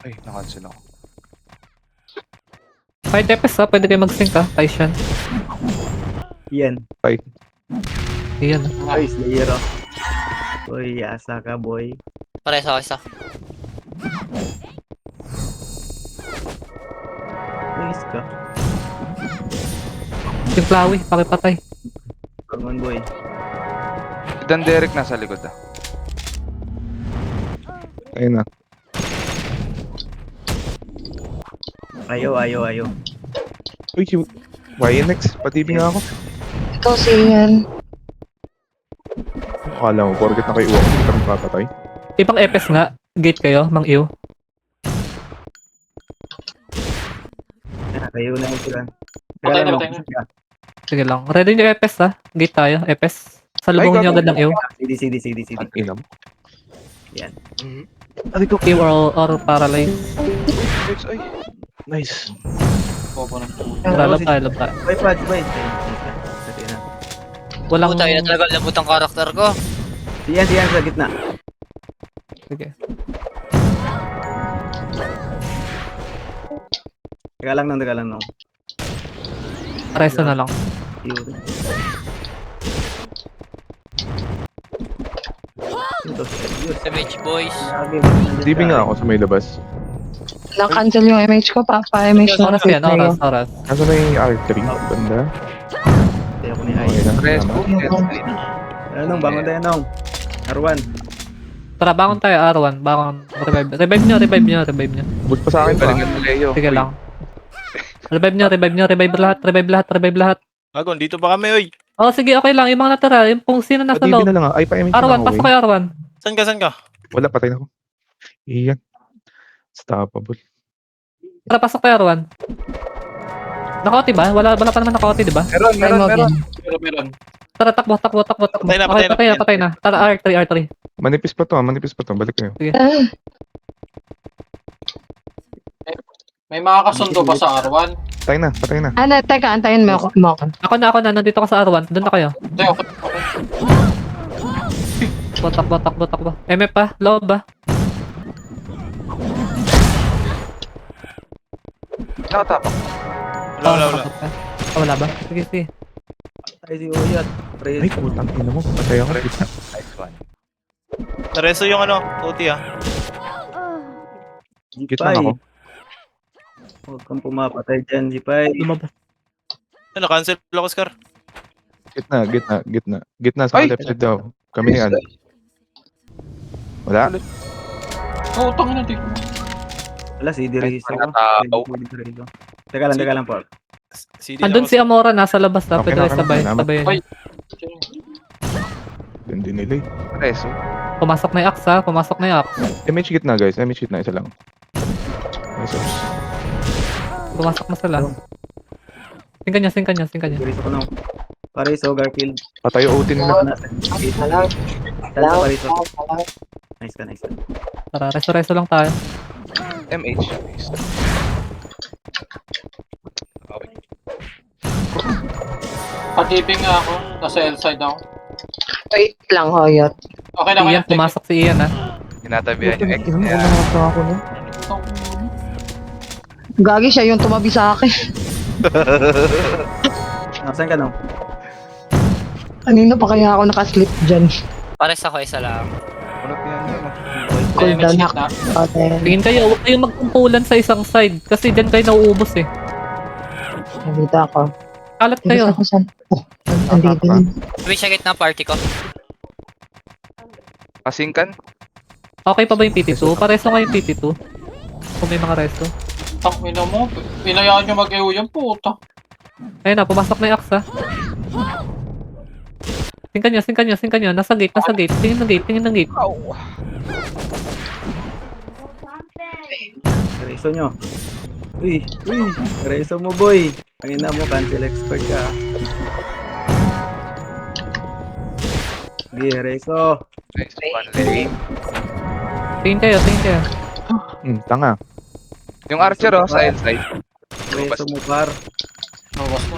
Ay, nakancel ako. Kahit TPS ha, pwede kayo mag-sync ha. Taishan. Yan. Iyan. Ay, Slayer oh. Uy, asa ka boy. Pares ako isa. Nice ka. Yung Klawi, pakipatay. Bangon boy. Dan Derek nasa likod ah. Ayun na. Ayaw. Uy, YNX. Patibing nga ako. Ikaw si Ian. Akala mo, porket na kayo uwak. Hindi ka rin papatay. Ibang EPS nga. Gate kayo, Mang Ew. Kayo na yun sila. Patay na. Sige lang. Ready yung EPS ha. Gate tayo, EPS. Salubong Ay, nyo agad ng Ew. CD. Ang ina mo. Yan. Aray ko. Ew or paralyze. Ay. Nice. Bobo na. Tara, love tayo. Boy, Pad, boy. Kasi na. Walang... Puta, yun na talaga lambot ang karakter ko. Diyan sa gitna. Sige. Teka lang no. Resto na lang. Yun. Ito, serious. Damage boys. Grabe, Patibing nga ako sa may labas. Na-cancel yung MH ko, papa-MH na Oras kasi yan, oras. Nasa na yung R3? Banda? Kaya ko ni Ay. Okay na. Press Tama. Anong, bangon tayo nong. R1. Tara, bangon tayo, R1. Bangon. Revive nyo. Boost pa sa akin to. Balikan mo Leo. Sige lang. Revive nyo. Revive lahat. Agon, dito pa kami, oy. Oh, sige, okay lang. Yung mga natira, yung kung sino nasa Patibing loob. na lang ah. Ay, pa-MH na R1, ako. pasok kayo R1. Saan ka? Wala, patay na ako. Iyan. Stoppable. Tara, pasok kayo R1. Nakoti ba? Wala pa naman nakoti, di ba? Meron. Meron. Tara, takbo. Patay na. Tara, R3. Manipis pa to. Balik kayo. May mga kasundo ba sa R1? Patay na. Ano, teka, antayin mo ako. Ako na. Nandito ka sa R1. Doon na kayo. Hindi, okay. Takbo. MF pa? Loob ba? Nakatapak. Wala. Wala ba? Sige. Ay, si Oyat. Ay, putang ina mo. Patay ako. Nice one. Nareso yung Tuti ah. Gitna ako. Huwag kang pumapatay dyan, Jipay. Lumabas. Cancel ako, Scar. Gitna sa Ay! left side daw. Kami ni Al. Wala? Oo, tangin natin. Wala, CD Reis ako. Tao. Teka lang, Paul. Andun si Amora, nasa labas na. Okay Pwede na, sabay. salamat. Sabay. Ay. Ganda nila eh. Preso. Pumasok na yung axe ha. MH gitna guys. MH gitna. Isa lang. Nice. Pumasok na sila. Singkan nyo. Pareso ko na. Pareso, Garfield. Patay yung ulti nila. Tanda Pareso. Nice ka. Tara, resto lang tayo. MH. Patibing nga ako. Nasa L-side ako. Wait lang, Hoyot. Okay na Ian, pumasok si Ian ha. Tinatabihan yung ex Ina mo, niya. umahabra ako nun. Gagi siya yung tumabi sa akin. Saan ka no? Kanina pa kaya ako nakaslip dyan. Pares ako isa lang. Punot niya niya. Cool down na. na. Okay. Tingin kayo, huwag kayong magkumpulan sa isang side. Kasi dyan kayo nauubos eh. Nandito ako. Kalat kayo. Nandito ako saan? Oh, nandito din. Sabi siya gitna party ko. Pasingkan? Okay pa ba yung PT2? Pareso nga yung PT2. Kung may mga resto. Tang ina mo. Pinayaan nyo mag-ewo yung puta. Ayun na, pumasok na yung axe ha. Singkan nyo. Nasa gate. Tingin ng gate. Pareso nyo. Uy. Pareso mo, boy. Ang ina mo, cancel expert ka. Sige, Pareso. Nice one, Larry. Tingin kayo. Tanga. Yung Archer sa inside. Pareso mo, par. Nawas mo.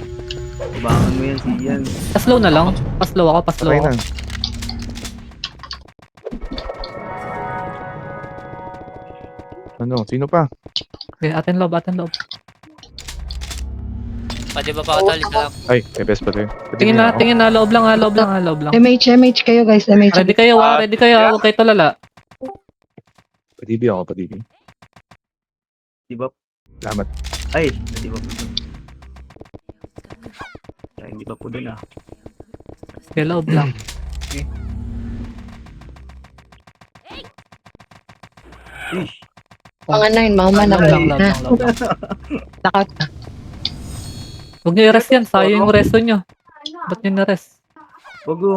Kubangan mo yan, si Ian. Paslow na lang. Paslow ako. Patay na. Ano? Sino pa? Okay, atin loob. Pwede ba pa utal? Isa lang. Ay, may best pa tayo. Tingin na. Loob lang. MH kayo guys, MH. Ready kayo ha. Huwag kayo tulala. Padibi ako, padibi. Di ba? Salamat. Ay, di ba po? Ay, hindi ba po dun ah? Okay, loob lang. Ish. Mga 9, mamana Loob ko. lang. Takat. Huwag nyo i-rest yan. Sayang yung resto nyo. Ba't nyo na-rest? Huwag mo.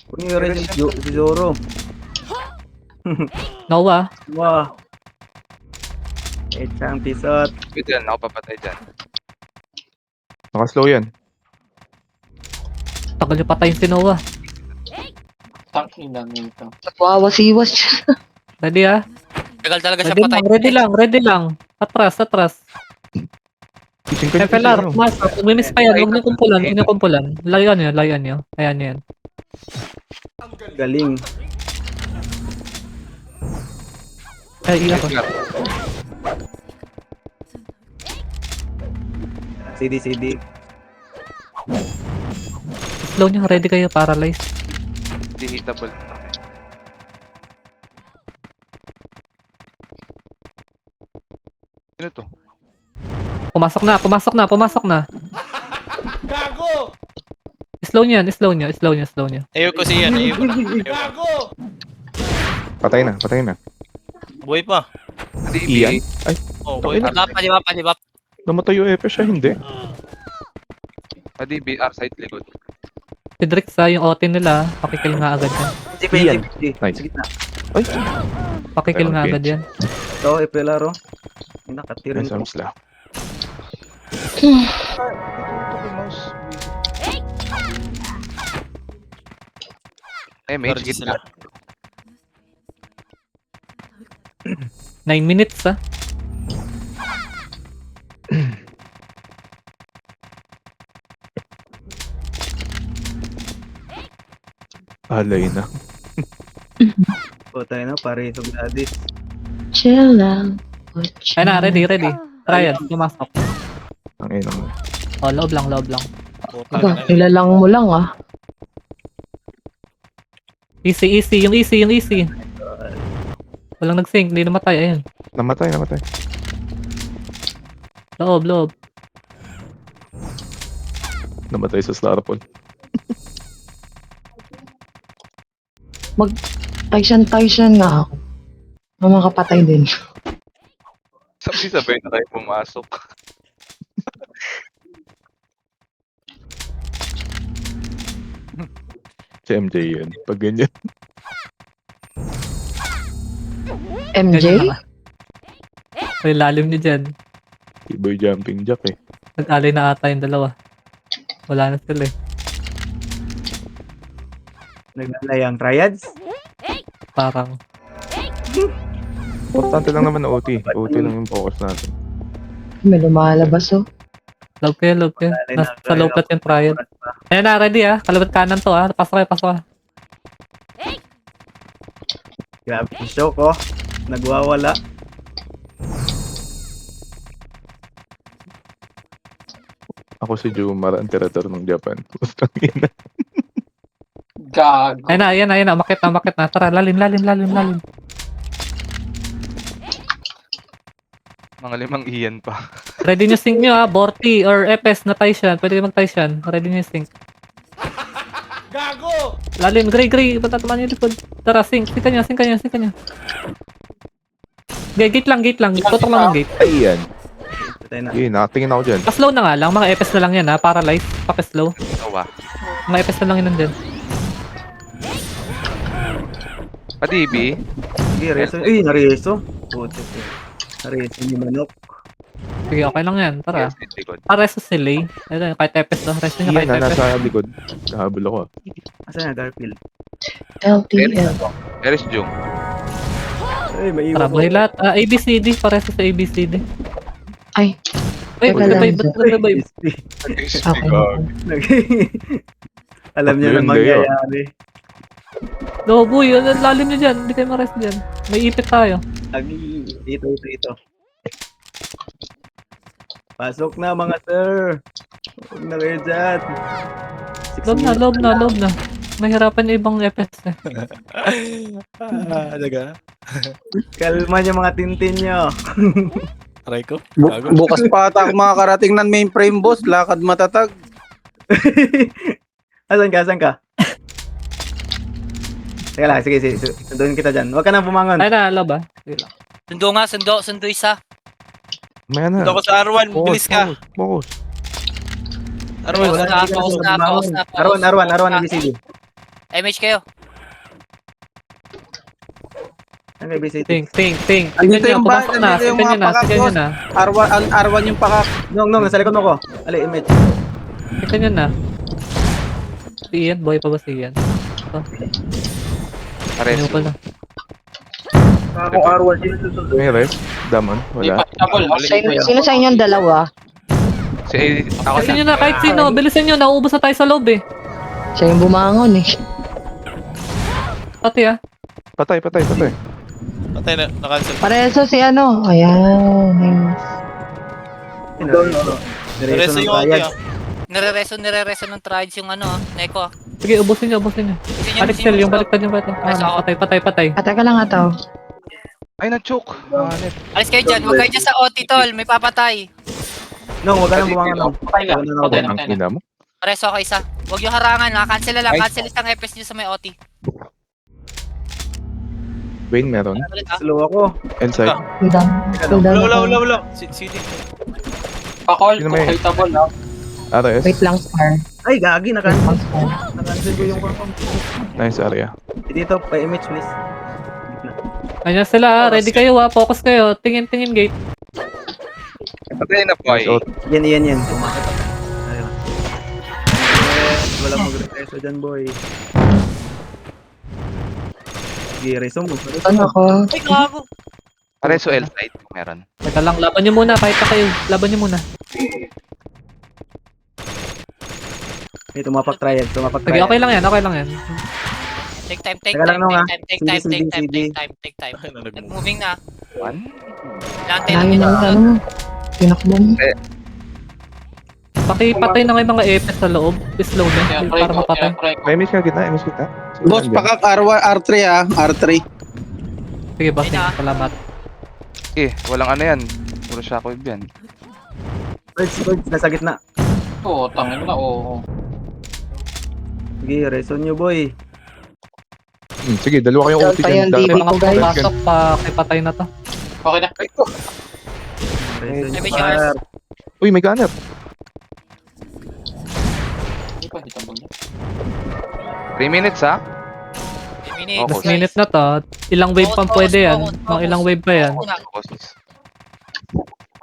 Huwag niyo rin si Zoro. Noah. Wow. Echang pisot. Wait yan, ako papatay dyan. Nakaslow yan. Tagal nyo patayin si Noah. Tang ina nito. Wawas-iwas. Ready ha? Tagal talaga siya patay. Ready lang. Atras. Kising ka FLR, pumasok. Umimis pa yan. Huwag nyo kumpulan. Layuan nyo. Ayan yan. Galing. Ay, ako. CD. Slow nyo. Ready kayo. Paralyze. Hindi hitable. Ano to? Pumasok na. Gago! Slow nyo. Ayaw ko siya. Patay na. Buhay pa. Ian? Ay, Oh, buhay pa. Padibap. namatay yung Epe siya, hindi. Padibi, R-side likod. Si Drix yung OT nila. Pakikill nga agad yan. Ian. Nice. Sige na. Ay, Pakikill nga agad yan. Ito, Epelaro. Nakatirin nice ko. arms lang. MH, gitna. 9 minutes ha. Alay na. O, tayo na, Pareso Gladys. Chill lang. Ayun na, ready. Triad, pumasok. Ang ina mo. Oh, loob lang. Nilalang mo lang ah. Easy. Yung easy. Walang nag-sync, hindi namatay. Ayun. Namatay. Loob. Namatay sa Starpole. Tyson nga ako. Mamakapatay din. Sabay na tayo pumasok. Si MJ yun. Pag ganyan. MJ? May lalim niyo dyan. Iba yung jumping jack eh. Nag-alay na ata yung dalawa. Wala na sila eh. Naglalay ang triads. Parang. Importante lang naman na OT. OT lang yung focus natin. May lumalabas oh. Love kayo, love kayo. Nasa low plat yung trial. Ayan na, ready ah. Kalabot kanan to ah. Pasok kayo, pasok ka. Grabe yung show ko. Nagwawala. Ako si Jumar, ang tirator ng Japan. Putang ina. Gago. Ayan na. Umakit na. Tara, lalim. Mga 5 iyan pa. Ready nyo sync nyo ah. Borty or FS na Taishan. Pwede kayo mag-Taishan. Ready nyo yung sync. Gago! Lalim, gray. Ba't nataman yung likod? Tara, sync. Sync ka nyo. Gate lang. Tutok lang ng gate. Ayan. Patay na. Okay, nakatingin ako dyan. Pa-slow na nga lang. Mga FS na lang yan ha. Paralyze. Paki-slow. Tawa. Mga FS na lang yun nandyan. Padibi. Sige, reso. Uy, nareso. Putik eh. Nareso yung manok. Sige, okay lang yan. Tara. Yes, likod. Resto si Lay. Ito, kahit FS na. Resto nyo kahit Iyan na FS. nasa likod. Nahabol ako. Asan na Garfield? LTL. Eris Jung. Ay, may Tara, iwan buhay lahat. ABCD. Paresto sa ABCD. Ay, Wait, Teka lang. ba't revive? okay. Alam niya na Yun, mangyayari. No, boy. Ang lalim nyo dyan. Hindi kayo ma-rest dyan. May ipit tayo. Ito. Pasok na mga sir. Huwag na kayo dyan. Loob na. Mahirapan yung ibang FS eh. Kalma niyo mga tintin niyo. Bukas pa ata ako makakarating ng mainframe boss. Lakad matatag. Asan ka? Teka lang, sige. Sunduin kita dyan. Huwag ka na bumangon. Ay na, loob ah. Sige lang. Sundo isa. Maya na. Sundo ko sa R1, bilis ka. Focus. Pause na. Arwan, ABCD. MH kayo. Ano ABCD? Think. Andito Tingnan yung nyo, pumasok na. andito yung Tingnan nyo mga na, tingnan nyo na. Arwan yung pakak. Nong, nasa likod mo ko. Ali, image. Tingnan nyo na. Si Ian, boy pa ba si Ian? Ares. Ano pala? Ako Arwan, May rest. Damon. Wala. Double. Sino sa inyong dalawa? Ako Kasi nyo na, kahit sino, bilisan nyo, nauubos na tayo sa loob eh. Siya yung bumangon eh. Pati ah. Patay. Pareso si ano. Ayan. Diretso ng triad. Nire-reso ng trials yung Neko. Sige, ubusin nyo. Alexel, yung baliktad yung baliktad. Patay. Teka lang ata. Ay, na-choke. Alis kayo dyan, huwag kayo dyan sa OT tol, may papatay. Nong, huwag ka nang bumangon. Nong. Patay na. Ang ina mo. Pareso ako isa. Huwag yung harangan, cancel na lang. Cancel isang FS nyo sa may OT. Wayne meron. Ulit ha. Slow ako. Inside. Ulo. Pakol, Sino may- compatible ha. RS. Wait lang, Scar. Ay, gagi. Wait lang, Scar. Nakancel ko yung confirm. Nice area. Dito, pa image please. Ayan sila ah. Ready kayo ah. Focus kayo. Tingin gate. Patay na po ay. Out. Yan. Pumakit. Ayun. Wala mag-represo dyan, boy. Sige, reso mo. Ano ako? Ay, gago. Areso L side. Meron. Teka lang, laban nyo muna. Kahit pa kayo. Laban nyo muna. May tumapak triad. Sige, okay lang yan. Take time. Teka lang, Nong, Take time. Moving na. One. Lantay lang Layo yun. na ano. Tinakbo mo. Pakipatay na kayo mga FS sa loob. Slow na. Para mapatay. May miss ka kita. Boss, pakak R3 ah. R3. Sige, boss. Salamat. Walang ano yan. Puro shockwave yan. Birds, nasa gitna. Oo, tangin na, oo. Sige, reso nyo, boy. Sige, dalawa kayong OT Delta dyan. yung DB May mga ko, guys. pumasok pa. Pakipatay na to. Okay na. Reso nyo, Image par. yours. Uy, may gunner. Hindi pa, hitable na. 3 minutes ha. 3 minutes. Focus. Minute na to. Ilang wave pang pwede yan. Mga ilang wave pa yan. Focus.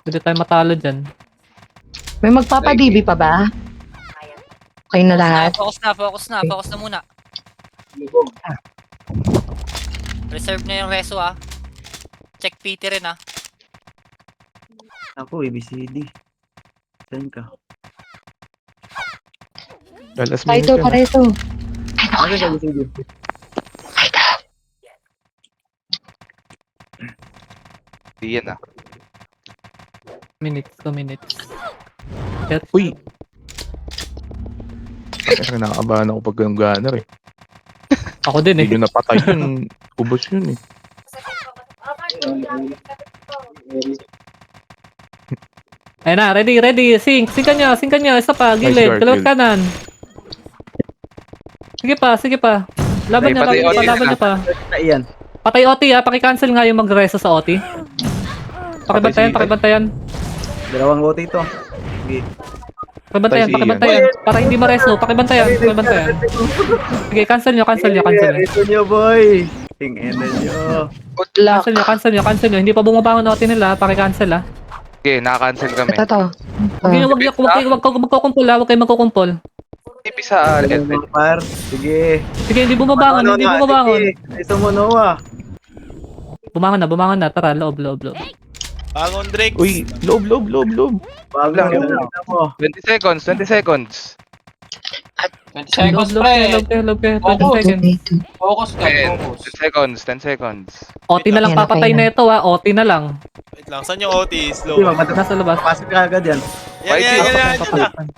Pwede tayo matalo dyan. May magpapadibi pa ba? Okay na lahat? Focus na muna. Reserve na yung reso ah. Check PT rin ah. Ako, ABCD. Saan ka? Last Ay, ito, minute para yan. ito. Ano ka ABCD? Di yan ah. Minutes. Uy! Kasi nakakabahan ako pag yung gunner eh. Ako din eh. Hindi nyo napatay yun. Ubos yun eh. Ayun na, ready. Sing ka nyo. Isa pa, gilid. guard, Dalawat guild. kanan. Sige pa. Laban Patay, nyo patay, nyo pa. Na iyan. Patay OT ah, paki-cancel nga yung mag-reso sa OT. Pakibantayan. Dalawang gote ito. Sige. Pakibantayan. Para hindi ma-reso, pakibantayan. Sige, cancel nyo. Ito nyo, boy. Tingnan nyo. Good luck. Cancel nyo. Hindi pa bumabangon OT nila, paki-cancel ah. Okay, naka-cancel kami. Ito. Huwag magkukumpol ah, huwag kayo magkukumpol. Tipi sa Ano mga par? Sige. Sige, hindi bumabangon. Sige. Ito mo, Noah. Bumangon na. Tara, loob. Bangon, Drake. Uy! Loob! Bago Lang. lang. Mo. 20 seconds. 20 seconds, Loob pre. kayo. 20 Focus. seconds. Focus ka, 10 seconds. OT na lang Ayan, papatay okay na. na ito ah, OT na lang. Wait lang, saan yung OT? Sige, Slow. Nasa labas. Pasok ka agad yan. Yan.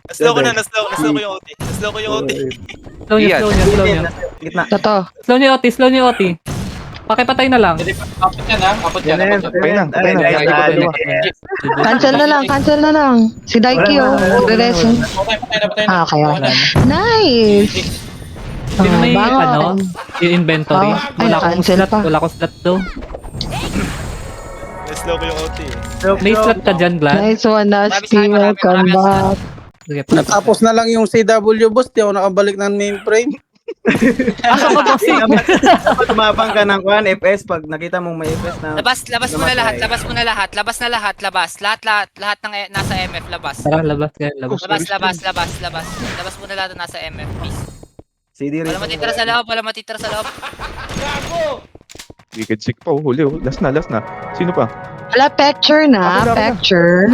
Naslow ko Yan. yung OT. Naslow ko yung OT. Slow nyo. Gitna. Ito. Slow nyo yung OT. Pakipatay na lang. Kapit yan, ha? Kapit yan. Patay na. Cancel na lang. Si Daiki, oh. Magre-reso. Patay na. Okay. Nice! Sino may bangon. yung inventory? Ay, cancel pa. Wala akong slot daw. Naslow ko yung OT. May slot ka dyan, Glad? Nice one, Nasty. Welcome back. Sige, Natapos na lang yung CW boss, di ako nakabalik ng mainframe. asa ka ba si? Dapat tumabang ka ng kuhan, FS, pag nakita mong may FS na... Labas mo na lahat. Labas lahat ng nasa MF, labas. Tara, labas kayo. Labas mo na lahat ng nasa MF, please. CD Wala matitira sa loob. Wicked sick pa. Huli. Last na. Sino pa? Wala, picture na. Ako na. Picture.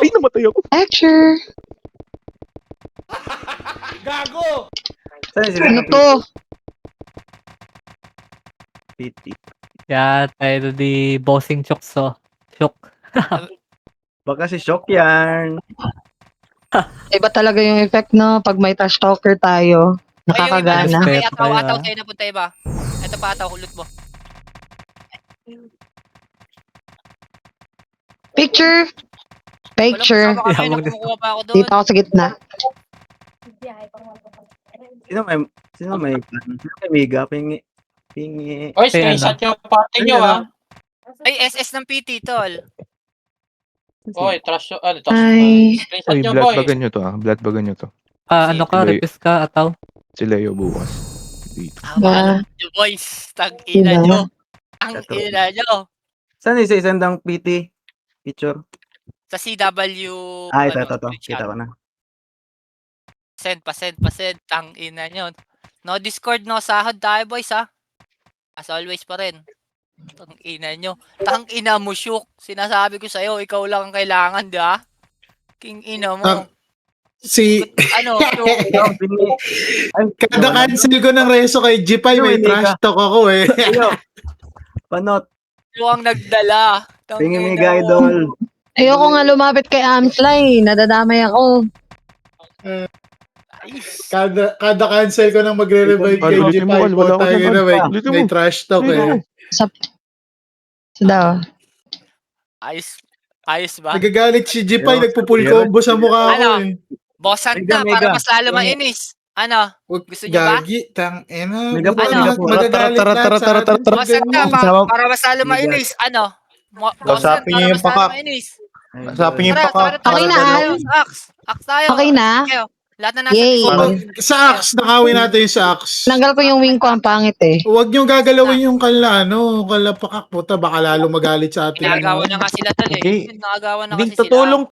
Ay, namatay ako. Picture. Saan sila? Ano to? PT. Yeah, tayo di bossing chokso. Chok. Baka si Shock yan. Iba talaga yung effect, no? Pag may trash talker tayo. Nakakagana. May Respect ataw tayo, tayo napunta iba. Ito pa ataw, hulot mo. Picture. Picture. Wala kasama kami, kumukuha pa ako doon. Dito ako sa gitna. Sino may Mega? Pingi. Oy, screenshot yung party nyo, ha? Ay, SS ng PT, tol. Oy, trash yung, Ay. screenshot Uy, nyo, blood boy. bagan nyo to. Ano ka, Hindi. request ka, ataw? Si Leo bukas. Dito. Tama nyo, boys. Tang-ina Diba? nyo. Ang ina nyo. Saan yung isang PT? Picture? Sa CW. Ah, ito. Kita ko na. Send. Tang-ina nyo. No Discord, no sahod tayo, boys, ha? As always pa rin. Tang-ina nyo. Tang-ina mo, Shook. Sinasabi ko sa'yo, ikaw lang ang kailangan, di ba? King-ina mo. Ano, Shook? Kada cancel ko ng reso kay G5, may trash talk ako eh. Panot. Ikaw ang nagdala. Pingi Tang-ina Mega mo. Idol. Ayoko nga lumapit kay Amsly. Nadadamay ako. Kada cancel ko ng magre-revive kay Ulitin G5, mo, wala ako tayo dyan. na Ulitin may mo. trash talk eh. Sa daw. Ayos ba? Nagagalit si G5, nagpo-full combo sa mukha ko Ano? eh. Bossan Mega, ka para mega. mas lalo mainis. Ano? Wag Gusto niyo ba? gagi, tang-ina. Mega Buti ano? na magagalit Tara, lahat sa atin. Bossan ka Sama- para mas lalo mainis. Ano? Bossan Kausapin niyo para yung mas lalo paka- mainis. Sabi niyo Tara, pa tara, Okay na, tayo. Al. Axe tayo. Okay na? Kayo. Lahat na nasa Yay. Discord. Sa axe, nakawin natin yung sa axe. Tanggal ko yung wing ko. Ang pangit eh. Huwag niyong gagalawin yung kalapakak puta, baka lalo magalit sa atin. Ginagawa na nga sila tol eh. Okay. Ginagawa na Hindi kasi sila. tutulong